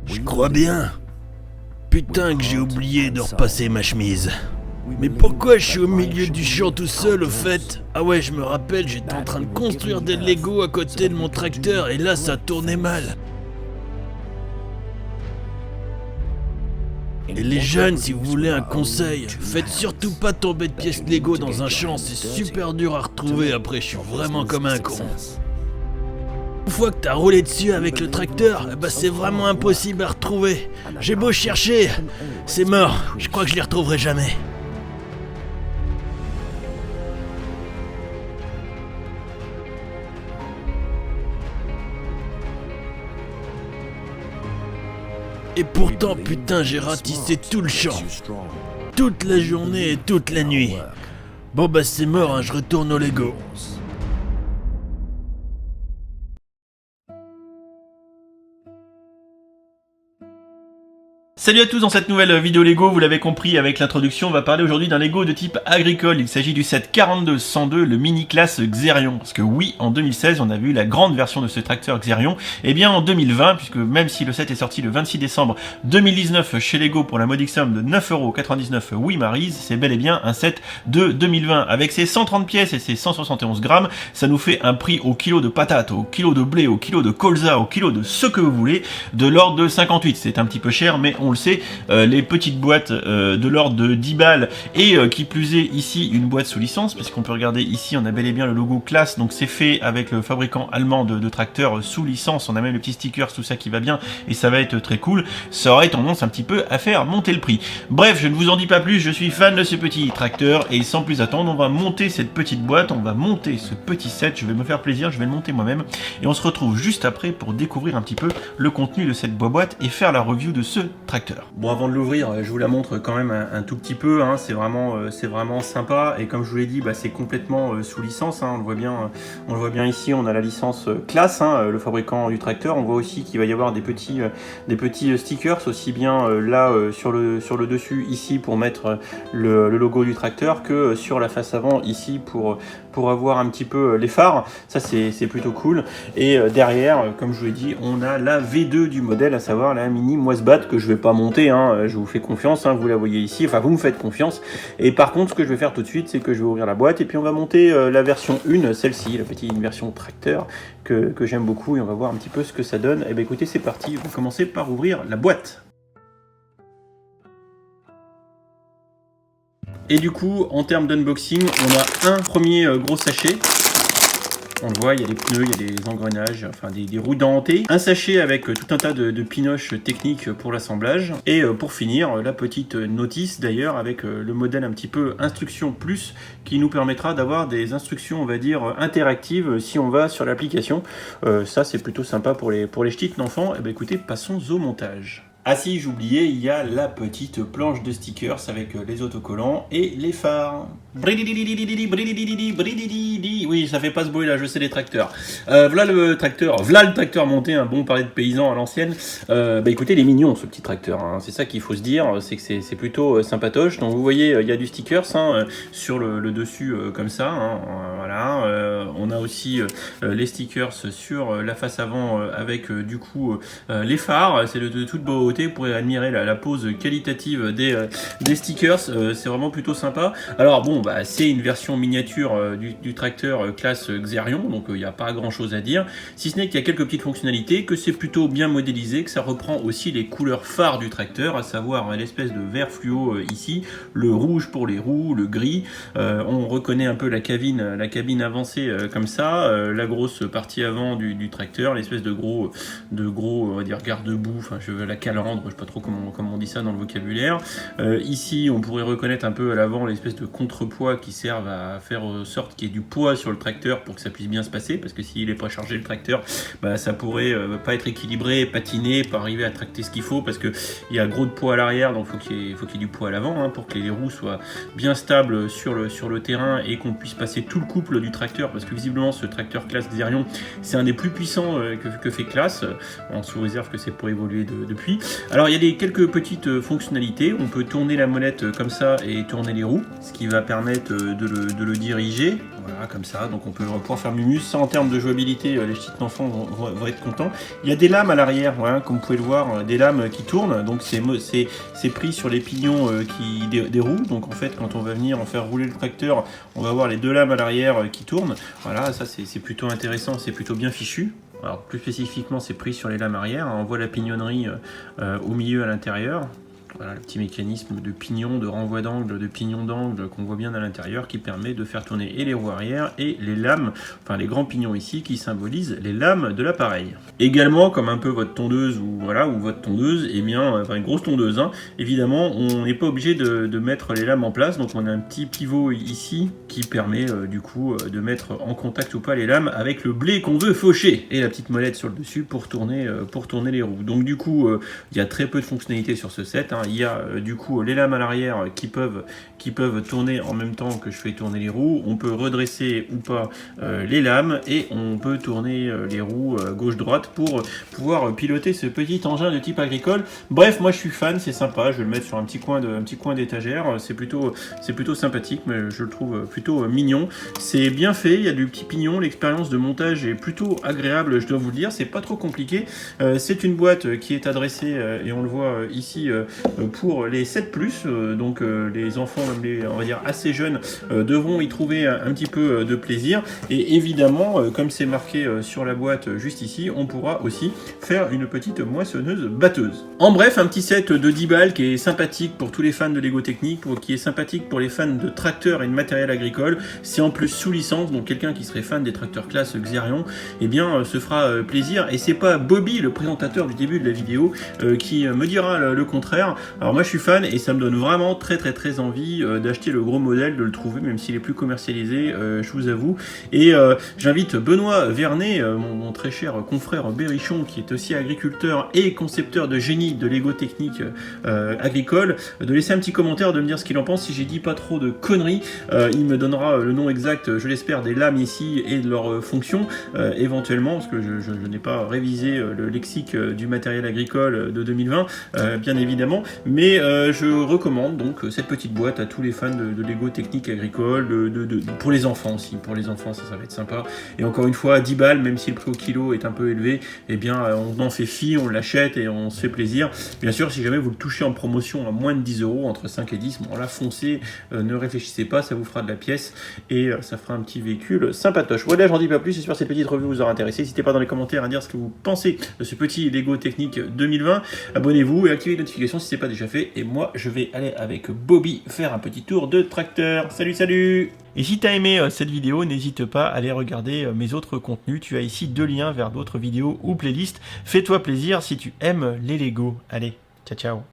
Je crois bien. Putain que j'ai oublié de repasser ma chemise. Mais pourquoi je suis au milieu du champ tout seul au fait? Ah ouais, je me rappelle, j'étais en train de construire des Lego à côté de mon tracteur et là ça tournait mal. Et les jeunes, si vous voulez un conseil, faites surtout pas tomber de pièces Lego dans un champ, c'est super dur à retrouver après, je suis vraiment comme un con. Une fois que t'as roulé dessus avec le tracteur, bah c'est vraiment impossible à retrouver. J'ai beau chercher, c'est mort, je crois que je les retrouverai jamais. Et pourtant, putain, j'ai ratissé tout le champ. Toute la journée et toute la nuit. Bon bah c'est mort, hein, je retourne au Lego. Salut à tous, dans cette nouvelle vidéo Lego, vous l'avez compris avec l'introduction, on va parler aujourd'hui d'un Lego de type agricole. Il s'agit du set 42-102, le mini classe Xerion. Parce que oui, en 2016, on a vu la grande version de ce tracteur Xerion. Et bien en 2020, puisque même si le set est sorti le 26 décembre 2019 chez Lego pour la modique somme de 9,99 €, oui Maryse, c'est bel et bien un set de 2020. Avec ses 130 pièces et ses 171 grammes, ça nous fait un prix au kilo de patates, au kilo de blé, au kilo de colza, au kilo de ce que vous voulez, de l'ordre de 58. C'est un petit peu cher, mais on le sait, les petites boîtes de l'ordre de 10 balles et qui plus est ici une boîte sous licence, parce qu'on peut regarder ici, on a bel et bien le logo classe, donc c'est fait avec le fabricant allemand de tracteurs sous licence, on a même les petits stickers, tout ça qui va bien et ça va être très cool. Ça aurait tendance un petit peu à faire monter le prix. Bref, je ne vous en dis pas plus, je suis fan de ce petit tracteur et sans plus attendre, on va monter cette petite boîte, on va monter ce petit set, je vais me faire plaisir, je vais le monter moi-même et on se retrouve juste après pour découvrir un petit peu le contenu de cette boîte et faire la review de ce tracteur. Bon, avant de l'ouvrir, je vous la montre quand même un tout petit peu, hein. C'est vraiment sympa et comme je vous l'ai dit, bah, c'est complètement sous licence, hein. On le voit bien ici, on a la licence classe, hein, le fabricant du tracteur. On voit aussi qu'il va y avoir des petits stickers aussi bien là sur le dessus ici pour mettre le logo du tracteur que sur la face avant ici pour avoir un petit peu les phares. Ça c'est plutôt cool. Et derrière, comme je vous l'ai dit, on a la V2 du modèle, à savoir la mini Moisbat que je vais pas monter, hein, je vous fais confiance, hein, vous la voyez ici, enfin vous me faites confiance. Et par contre, ce que je vais faire tout de suite, c'est que je vais ouvrir la boîte et puis on va monter la version 1, celle-ci, la petite version tracteur que j'aime beaucoup et on va voir un petit peu ce que ça donne. Et bien écoutez, c'est parti, on va commencer par ouvrir la boîte. Et du coup, en termes d'unboxing, on a un premier gros sachet. On le voit, il y a des pneus, il y a des engrenages, enfin des roues dentées. Un sachet avec tout un tas de pinoches techniques pour l'assemblage. Et pour finir, la petite notice d'ailleurs avec le modèle un petit peu instruction plus qui nous permettra d'avoir des instructions, on va dire, interactives si on va sur l'application. Ça, c'est plutôt sympa pour les ch'tis d'enfants. Et bien écoutez, passons au montage. Ah si, j'oubliais, il y a la petite planche de stickers avec les autocollants et les phares. Oui, ça fait pas ce bruit là, je sais les tracteurs. Voilà le tracteur monté, un bon parler de paysan à l'ancienne. Bah écoutez, il est mignon ce petit tracteur, hein. C'est ça qu'il faut se dire, c'est que c'est plutôt sympatoche. Donc vous voyez, il y a du stickers hein, sur le dessus comme ça, hein, voilà. On a aussi les stickers sur la face avant avec du coup les phares, c'est de toute beauté. Vous pourrez admirer la pose qualitative des stickers, c'est vraiment plutôt sympa. Alors bon, bah, c'est une version miniature du tracteur classe Xerion, donc il n'y a pas grand chose à dire, si ce n'est qu'il y a quelques petites fonctionnalités, que c'est plutôt bien modélisé, que ça reprend aussi les couleurs phares du tracteur, à savoir l'espèce de vert fluo ici, le rouge pour les roues, le gris, on reconnaît un peu la cabine avancée comme ça, la grosse partie avant du tracteur, l'espèce de gros on va dire garde-boue, enfin la calandre, je sais pas trop comment on dit ça dans le vocabulaire. Ici on pourrait reconnaître un peu à l'avant l'espèce de contrepoids qui servent à faire en sorte qu'il y ait du poids sur le tracteur pour que ça puisse bien se passer, parce que s'il n'est pas chargé le tracteur, bah, ça pourrait pas être équilibré, patiner, pas arriver à tracter ce qu'il faut, parce que il y a gros de poids à l'arrière, donc faut qu'il y ait du poids à l'avant hein, pour que les roues soient bien stables sur le terrain et qu'on puisse passer tout le couple du tracteur, parce que visiblement ce tracteur classe Xerion c'est un des plus puissants que fait classe, on sous réserve que c'est pour évoluer depuis. Alors il y a quelques petites fonctionnalités, on peut tourner la molette comme ça et tourner les roues, ce qui va permettre permettent de le diriger. Voilà, comme ça, donc on peut pouvoir faire Mumus. Ça, en termes de jouabilité, les petits enfants vont être contents. Il y a des lames à l'arrière, voilà, comme vous pouvez le voir, des lames qui tournent. Donc c'est pris sur les pignons des roues. Donc en fait, quand on va venir en faire rouler le tracteur, on va avoir les deux lames à l'arrière qui tournent. Voilà, ça c'est plutôt intéressant, c'est plutôt bien fichu. Alors plus spécifiquement, c'est pris sur les lames arrière. On voit la pignonnerie au milieu à l'intérieur. Voilà le petit mécanisme de pignon, de renvoi d'angle, de pignon d'angle qu'on voit bien à l'intérieur qui permet de faire tourner et les roues arrière et les lames, enfin les grands pignons ici qui symbolisent les lames de l'appareil. Également, comme un peu votre tondeuse ou votre tondeuse, et bien, enfin une grosse tondeuse, hein, évidemment, on n'est pas obligé de mettre les lames en place, donc on a un petit pivot ici qui permet du coup de mettre en contact ou pas les lames avec le blé qu'on veut faucher et la petite molette sur le dessus pour tourner les roues. Donc du coup, il y a très peu de fonctionnalités sur ce set. Il y a du coup les lames à l'arrière qui peuvent tourner en même temps que je fais tourner les roues. On peut redresser ou pas les lames et on peut tourner les roues gauche-droite pour pouvoir piloter ce petit engin de type agricole. Bref, moi je suis fan, c'est sympa. Je vais le mettre sur un petit coin d'étagère. C'est plutôt sympathique, mais je le trouve plutôt mignon. C'est bien fait, il y a du petit pignon. L'expérience de montage est plutôt agréable, je dois vous le dire. C'est pas trop compliqué. C'est une boîte qui est adressée, et on le voit ici, pour les 7+, donc les enfants, même on va dire assez jeunes, devront y trouver un petit peu de plaisir. Et évidemment, comme c'est marqué sur la boîte juste ici, on pourra aussi faire une petite moissonneuse-batteuse. En bref, un petit set de 10 balles qui est sympathique pour tous les fans de Lego Technique, qui est sympathique pour les fans de tracteurs et de matériel agricole. C'est en plus sous licence, donc quelqu'un qui serait fan des tracteurs classe Xerion, eh bien, se fera plaisir. Et c'est pas Bobby, le présentateur du début de la vidéo, qui me dira le contraire. Alors moi je suis fan et ça me donne vraiment très envie d'acheter le gros modèle, de le trouver, même s'il est plus commercialisé, je vous avoue. Et j'invite Benoît Vernet, mon très cher confrère Berrichon, qui est aussi agriculteur et concepteur de génie de Lego Technique agricole, de laisser un petit commentaire, de me dire ce qu'il en pense. Si j'ai dit pas trop de conneries, il me donnera le nom exact, je l'espère, des lames ici et de leur fonction, éventuellement, parce que je n'ai pas révisé le lexique du matériel agricole de 2020, bien évidemment, mais je recommande donc cette petite boîte à tous les fans de Lego Technique agricole, pour les enfants aussi. Pour les enfants, ça va être sympa. Et encore une fois, 10 balles, même si le prix au kilo est un peu élevé, eh bien, on en fait fi, on l'achète et on se fait plaisir. Bien sûr, si jamais vous le touchez en promotion à moins de 10 €, entre 5 et 10, bon là, foncez, ne réfléchissez pas, ça vous fera de la pièce et ça fera un petit véhicule sympatoche. Voilà, j'en dis pas plus, j'espère que cette petite revue vous aura intéressé. N'hésitez pas dans les commentaires à dire ce que vous pensez de ce petit Lego Technique 2020. Abonnez-vous et activez les notifications si ce n'est pas déjà fait. Et moi, je vais aller avec Bobby faire un petit tour de tracteur. Salut! Et si t'as aimé cette vidéo, n'hésite pas à aller regarder mes autres contenus. Tu as ici 2 liens vers d'autres vidéos ou playlists. Fais-toi plaisir si tu aimes les Lego. Allez, ciao!